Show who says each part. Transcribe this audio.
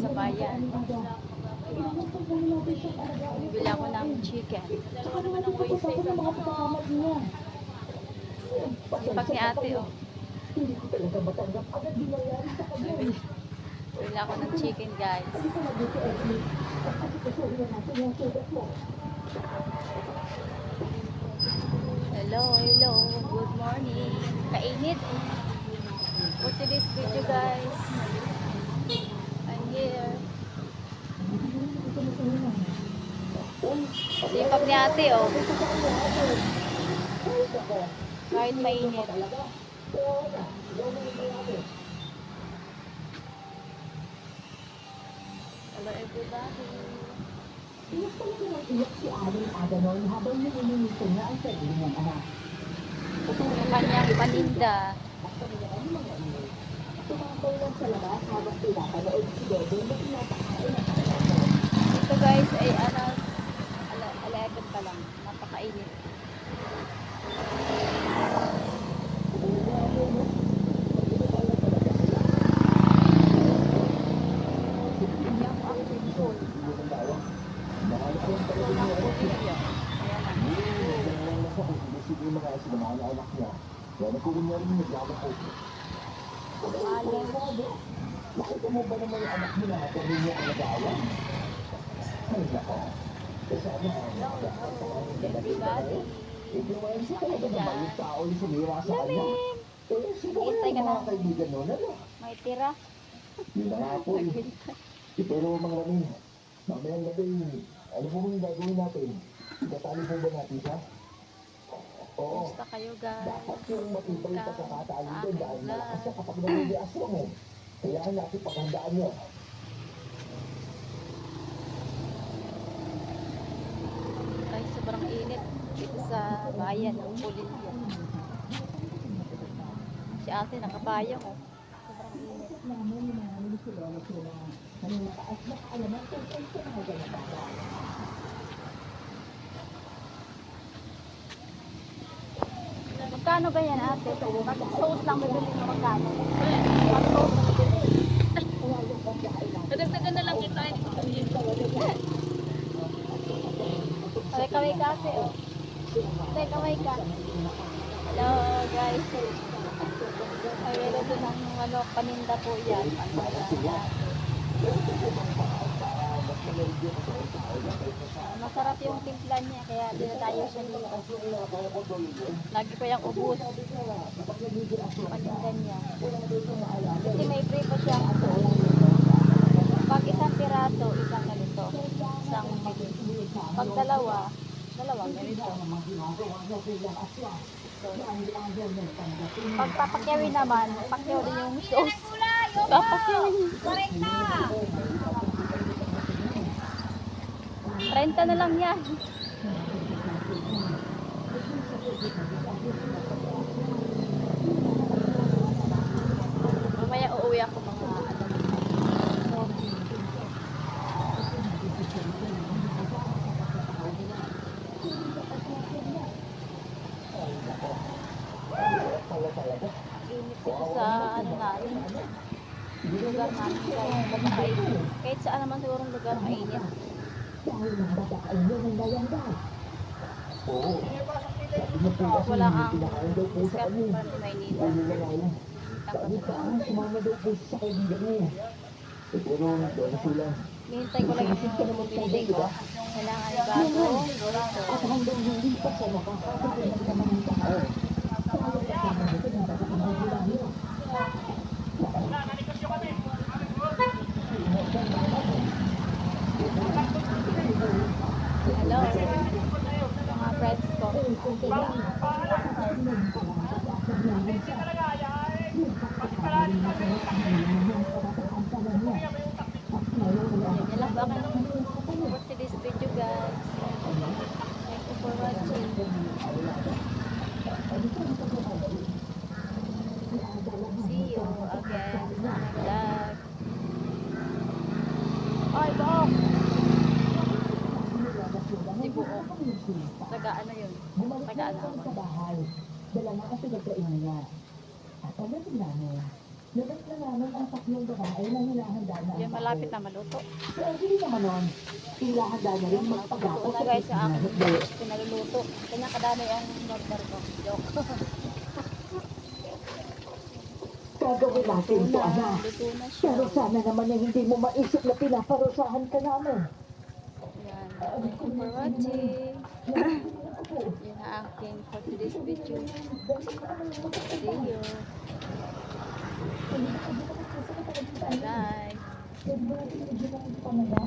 Speaker 1: sa bayan. Bili ako ng chicken. Sipag ni ate, oh. Bili ako ng chicken, guys. Hello, hello. Good morning. Kainit. For today's video, guys, I'm here. Sipag ni ate, oh. Kahit mainit. Hello, everybody.
Speaker 2: Iyak pala ko nag-iyak si Aling Aganon habang nililinisin niya ang sarili niyang anak.
Speaker 1: Yung kanyang paninda.
Speaker 2: Tumakay lang sa labas habang pinapanood si Bebe na pinapakain ang anak.
Speaker 1: Ito, guys, ay 11 pa lang. Napakainit.
Speaker 2: Nakita mo ba naman yung anak mo na kami niya ang nag-aawan? Ay, nako. Kasama ka ang
Speaker 1: Everybody.
Speaker 2: influencer talaga naman yung tao yung sumira sa kanya. Eh, sino kaya yung mga kaibigan nun? Ano?
Speaker 1: May tira.
Speaker 2: Yun na nga po eh. Pero mga rami, mamayang gabi, ano po yung gagawin natin? Itatali po ba natin siya? Oo.
Speaker 1: Basta kayo, guys.
Speaker 2: Dapat yung matibay pa sa katali doon dahil malakas siya kapag nangyayaswang eh. Kailangan natin paghandaan niya.
Speaker 1: Ay, sobrang init dito sa bayan ng Pulilio. Si ate nakapayang, oh. Sobrang init.
Speaker 2: Naman yung mga nilisilong sila na taas na kaalaman kung saan siya mga ganapara.
Speaker 1: Magkano ba yan, ate? Sauce lang bibili mo magkano? Sauce lang bibili. Nadagdagan na lang kita. Kaway-kaway ka, ate, oh. Kaway-kaway ka. Hello, guys. Ay, meron doon ang paninda po yan. Masarap yung timpla niya, kaya dinadayo siya dito. Lagi ko yung ubus. Paninda niya. Kasi may free po siya. Pag isang piraso, isang ganito. Isang ganito. Pag dalawang ganito. Pag papakyawin naman, pakyaw din yung sauce. Papakyawin. 30 na lang yan. Mamaya uuwi ako mga init dito sa namin. Lugar namin kahit saan naman siguro lugar mainit. Wala kang discount para sa Maynila. Hintay ko lang yung pinili ko. Kailangan bago. Hello. Mga friends ko. Yan lang ba kayo for today's video, guys. Thank you for watching. See you again sa my vlog. Ay, Bok! Si Buok. Taga ano yun? Taga ano?
Speaker 2: Sa bahay, dala na kasi nagkainan niya. At pagdating namin, Labas na namin ang tatlong babae na hinahanda na.
Speaker 1: Yan, malapit na maluto.
Speaker 2: So, hindi naman nun. Hinahanda na rin
Speaker 1: Ito
Speaker 2: magpagato
Speaker 1: na guys, sa akin pinaluluto. Kanya kadami ang order ko. Joke.
Speaker 2: Gagawin natin ito, anak.
Speaker 1: Luto na siya.
Speaker 2: Pero sana naman yung hindi mo maisip na pinaparusahan ka namin.
Speaker 1: Yan. Thank you for watching. Yan ang aking for today's video. See you. Bye.